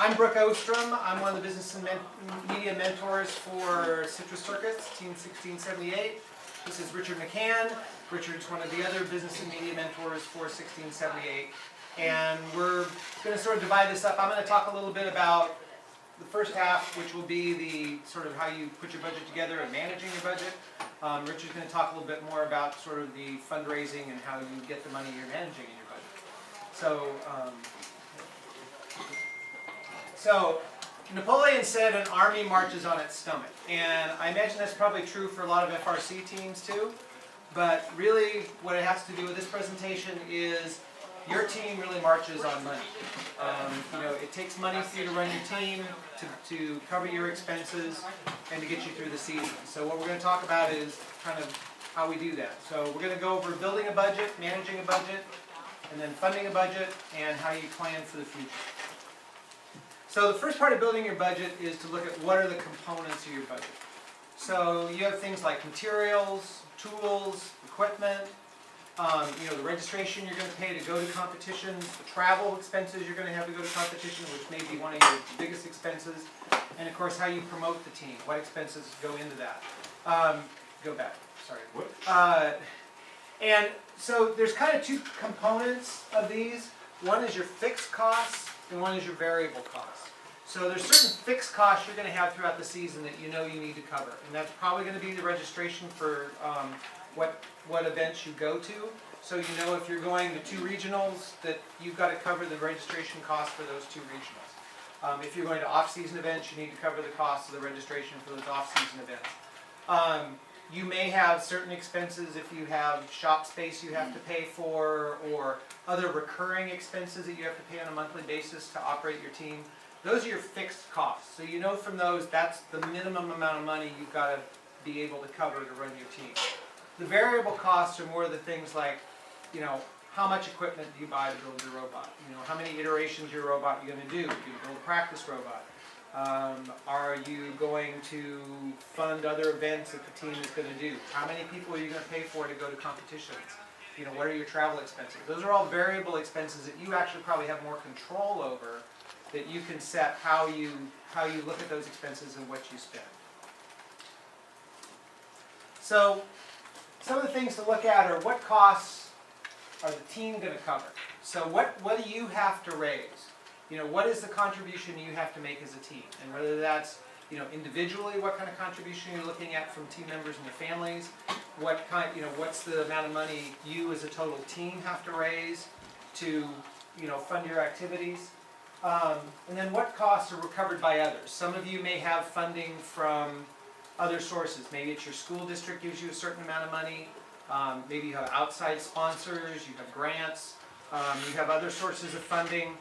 I'm Brooke Ostrom. I'm one of the business and media mentors for Citrus Circuits, Team 1678. This is Richard McCann. Richard's one of the other business and media mentors for 1678. And we're going to sort of divide this up. I'm going to talk a little bit about the first half, which will be the sort of how you put your budget together and managing your budget. Richard's going to talk a little bit more about sort of the fundraising and how you get the money you're managing in your budget. So Napoleon said an army marches on its stomach, and I imagine that's probably true for a lot of FRC teams too, but really what it has to do with this presentation is your team really marches on money. It takes money for you to run your team, to cover your expenses, and to get you through the season. So what we're going to talk about is kind of how we do that. So we're going to go over building a budget, managing a budget, and then funding a budget, and how you plan for the future. So the first part of building your budget is to look at what are the components of your budget. So you have things like materials, tools, equipment, the registration you're going to pay to go to competitions, the travel expenses you're going to have to go to competition, which may be one of your biggest expenses, and of course how you promote the team, what expenses go into that. Go back, sorry. What? And so there's kind of two components of these. One is your fixed costs, and one is your variable costs. So there's certain fixed costs you're going to have throughout the season that you know you need to cover, and that's probably going to be the registration for what events you go to. So you know if you're going to two regionals that you've got to cover the registration costs for those two regionals. If you're going to off-season events, you need to cover the cost of the registration for those off-season events. You may have certain expenses if you have shop space you have to pay for, or other recurring expenses that you have to pay on a monthly basis to operate your team. Those are your fixed costs. So you know from those, that's the minimum amount of money you've got to be able to cover to run your team. The variable costs are more the things like, how much equipment do you buy to build your robot? How many iterations of your robot you're going to do? Do you build a practice robot? Are you going to fund other events that the team is going to do? How many people are you going to pay for to go to competitions? What are your travel expenses? Those are all variable expenses that you actually probably have more control over, that you can set how you look at those expenses and what you spend. So some of the things to look at are what costs are the team going to cover? So what do you have to raise? What is the contribution you have to make as a team? And whether that's, individually, what kind of contribution you're looking at from team members and their families, what's the amount of money you as a total team have to raise to, fund your activities. And then what costs are recovered by others. Some of you may have funding from other sources. Maybe it's your school district gives you a certain amount of money. Maybe you have outside sponsors, you have grants, you have other sources of funding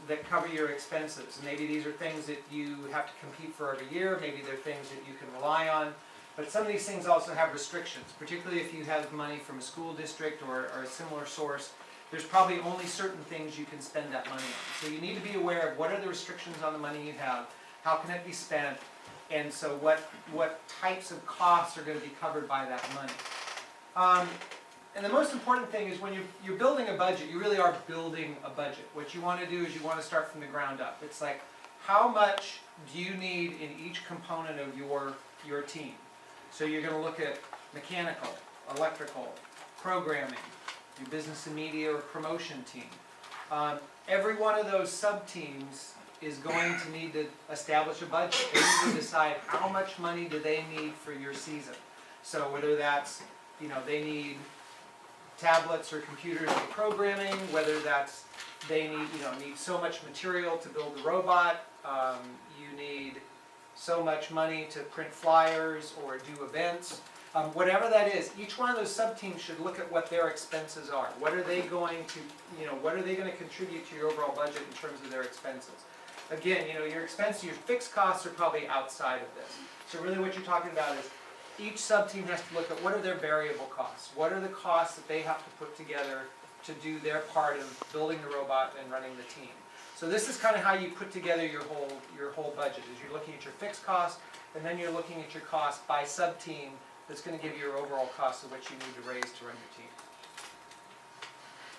that cover your expenses. And maybe these are things that you have to compete for every year. Maybe they're things that you can rely on. But some of these things also have restrictions, particularly if you have money from a school district or a similar source. There's probably only certain things you can spend that money on. So you need to be aware of what are the restrictions on the money you have, how can it be spent, and so what types of costs are going to be covered by that money. And the most important thing is when you're building a budget, you really are building a budget. What you want to do is you want to start from the ground up. It's like, how much do you need in each component of your team? So you're going to look at mechanical, electrical, programming, your business and media or promotion team. Every one of those sub-teams is going to need to establish a budget. They need to decide how much money do they need for your season. So whether that's, they need tablets or computers for programming, whether that's they need so much material to build the robot, you need so much money to print flyers or do events. Whatever that is, each one of those sub-teams should look at what their expenses are. What are they going to contribute to your overall budget in terms of their expenses? Again, your fixed costs are probably outside of this. So really what you're talking about is each sub-team has to look at what are their variable costs. What are the costs that they have to put together to do their part of building the robot and running the team. So this is kind of how you put together your whole budget, is you're looking at your fixed costs, and then you're looking at your costs by sub-team that's going to give you your overall cost of what you need to raise to run your team.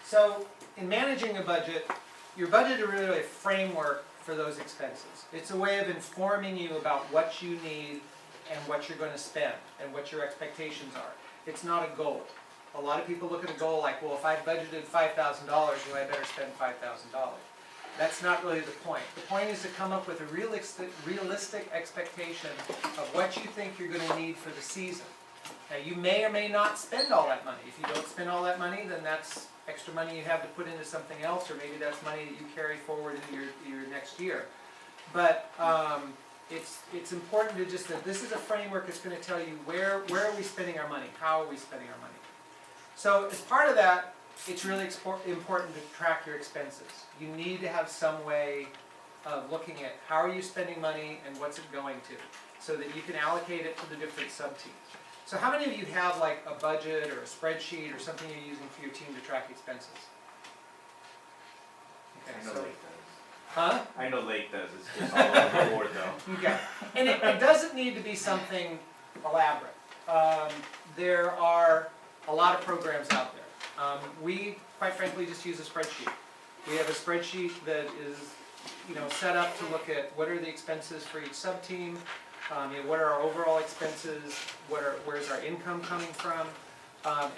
So in managing a budget, your budget is really a framework for those expenses. It's a way of informing you about what you need and what you're going to spend and what your expectations are. It's not a goal. A lot of people look at a goal like, well, if I budgeted $5,000, I better spend $5,000. That's not really the point. The point is to come up with a realistic expectation of what you think you're going to need for the season. Now, you may or may not spend all that money. If you don't spend all that money, then that's extra money you have to put into something else, or maybe that's money that you carry forward into your next year. But it's important to just that this is a framework that's going to tell you where are we spending our money, how are we spending our money. So as part of that, it's really important to track your expenses. You need to have some way of looking at how are you spending money and what's it going to, so that you can allocate it to the different sub-teams. So how many of you have like a budget or a spreadsheet or something you're using for your team to track expenses? Okay, I know so, Lake does. huh? I know Lake does. It's just all over the board though. Okay, and it doesn't need to be something elaborate. There are a lot of programs out there. We, quite frankly, just use a spreadsheet. We have a spreadsheet that is, set up to look at what are the expenses for each sub-team, what are our overall expenses, where's our income coming from,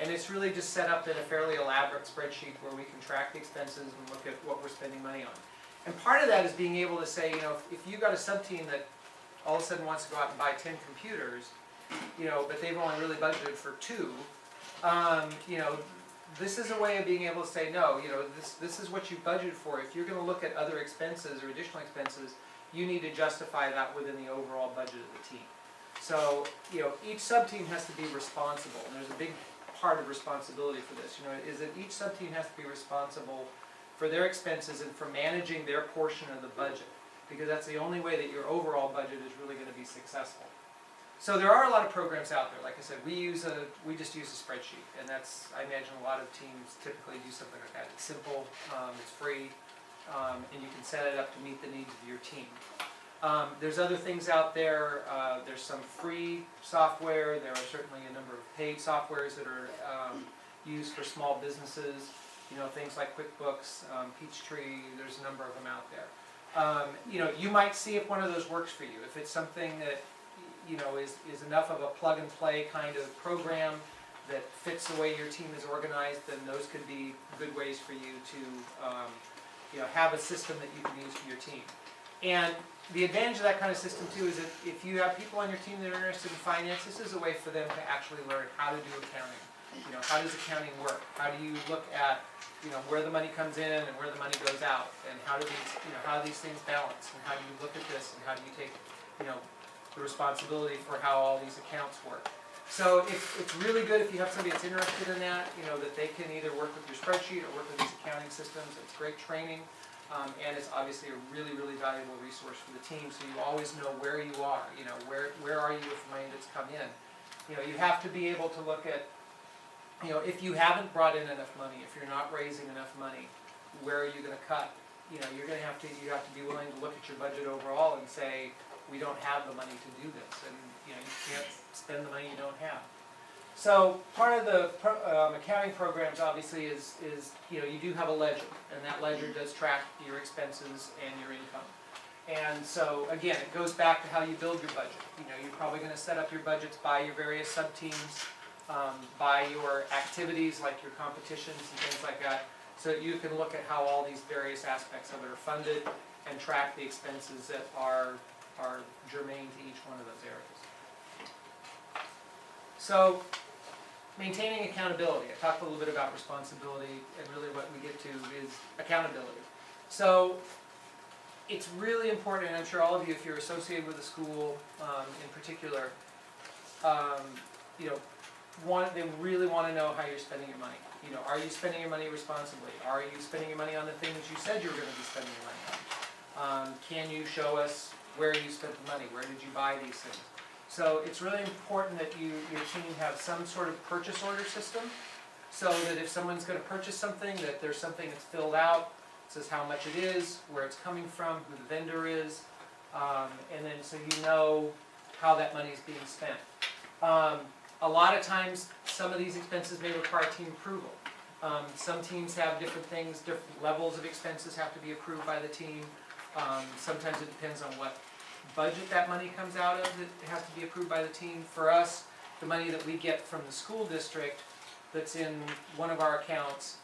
and it's really just set up in a fairly elaborate spreadsheet where we can track the expenses and look at what we're spending money on. And part of that is being able to say, if you've got a sub-team that all of a sudden wants to go out and buy 10 computers, but they've only really budgeted for 2, this is a way of being able to say, no, this is what you budgeted for. If you're going to look at other expenses or additional expenses, you need to justify that within the overall budget of the team. So, each sub-team has to be responsible, and there's a big part of responsibility for this, is that each sub-team has to be responsible for their expenses and for managing their portion of the budget, because that's the only way that your overall budget is really going to be successful. So there are a lot of programs out there. Like I said, we just use a spreadsheet, and I imagine a lot of teams typically do something like that. It's simple, it's free, and you can set it up to meet the needs of your team. There's other things out there. There's some free software. There are certainly a number of paid softwares that are used for small businesses. Things like QuickBooks, Peachtree. There's a number of them out there. You might see if one of those works for you. If it's something that is enough of a plug-and-play kind of program that fits the way your team is organized, then those could be good ways for you to have a system that you can use for your team. And the advantage of that kind of system too is that if you have people on your team that are interested in finance, this is a way for them to actually learn how to do accounting. How does accounting work? How do you look at where the money comes in and where the money goes out, and how do these things balance, and how do you look at this, and how do you take the responsibility for how all these accounts work. So it's really good if you have somebody that's interested in that, that they can either work with your spreadsheet or work with these accounting systems. It's great training, and it's obviously a really, really valuable resource for the team, so you always know where you are, where are you with the money that's come in. You have to be able to look at, if you haven't brought in enough money, if you're not raising enough money, where are you going to cut? You have to be willing to look at your budget overall and say, we don't have the money to do this, and you can't spend the money you don't have. So part of the accounting programs obviously is you do have a ledger, and that ledger does track your expenses and your income. And so again, it goes back to how you build your budget. You're probably going to set up your budgets by your various sub-teams, by your activities like your competitions and things like that, so that you can look at how all these various aspects of it are funded and track the expenses that are germane to each one of those areas. So, maintaining accountability. I talked a little bit about responsibility, and really what we get to is accountability. So, it's really important, and I'm sure all of you, if you're associated with a school in particular, they really want to know how you're spending your money. Are you spending your money responsibly? Are you spending your money on the things you said you were going to be spending your money on? Can you show us where you spent the money? Where did you buy these things? So it's really important that your team have some sort of purchase order system, so that if someone's going to purchase something, that there's something that's filled out, says how much it is, where it's coming from, who the vendor is, and then so you know how that money is being spent. A lot of times, some of these expenses may require team approval. Some teams have different things, different levels of expenses have to be approved by the team. Sometimes it depends on what budget that money comes out of, that has to be approved by the team. For us, the money that we get from the school district that's in one of our accounts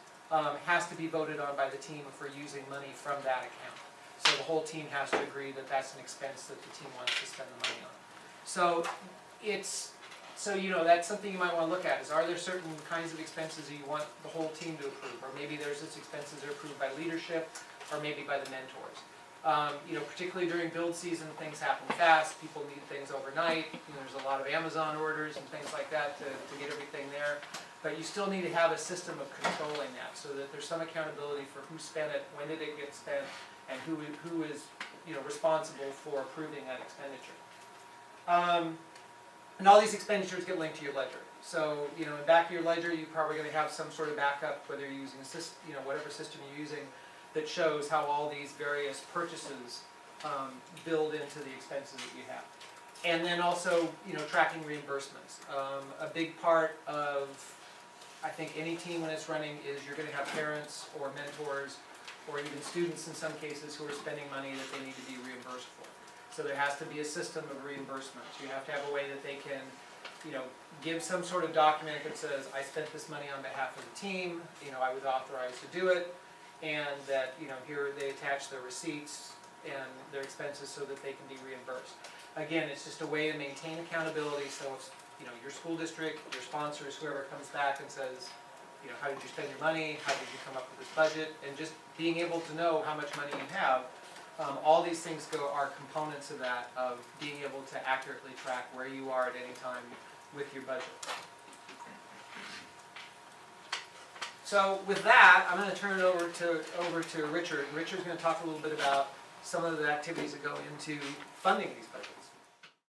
has to be voted on by the team if we're using money from that account. So the whole team has to agree that that's an expense that the team wants to spend the money on. So that's something you might want to look at, is are there certain kinds of expenses that you want the whole team to approve? Or maybe there's just expenses that are approved by leadership, or maybe by the mentors. Particularly during build season, things happen fast, people need things overnight, there's a lot of Amazon orders and things like that to get everything there. But you still need to have a system of controlling that, so that there's some accountability for who spent it, when did it get spent, and who is responsible for approving that expenditure. And all these expenditures get linked to your ledger. So, in the back of your ledger, you're probably going to have some sort of backup, whether you're using whatever system you're using, that shows how all these various purchases build into the expenses that you have. And then also, tracking reimbursements. A big part of, I think, any team when it's running is you're going to have parents or mentors or even students in some cases who are spending money that they need to be reimbursed for. So there has to be a system of reimbursements. You have to have a way that they can, give some sort of document that says, I spent this money on behalf of the team, I was authorized to do it, and that, here they attach their receipts and their expenses so that they can be reimbursed. Again, it's just a way to maintain accountability, so if, your school district, your sponsors, whoever comes back and says, how did you spend your money, how did you come up with this budget, and just being able to know how much money you have. All these things are components of that, of being able to accurately track where you are at any time with your budget. So with that, I'm going to turn it over to Richard. Richard's going to talk a little bit about some of the activities that go into funding these budgets.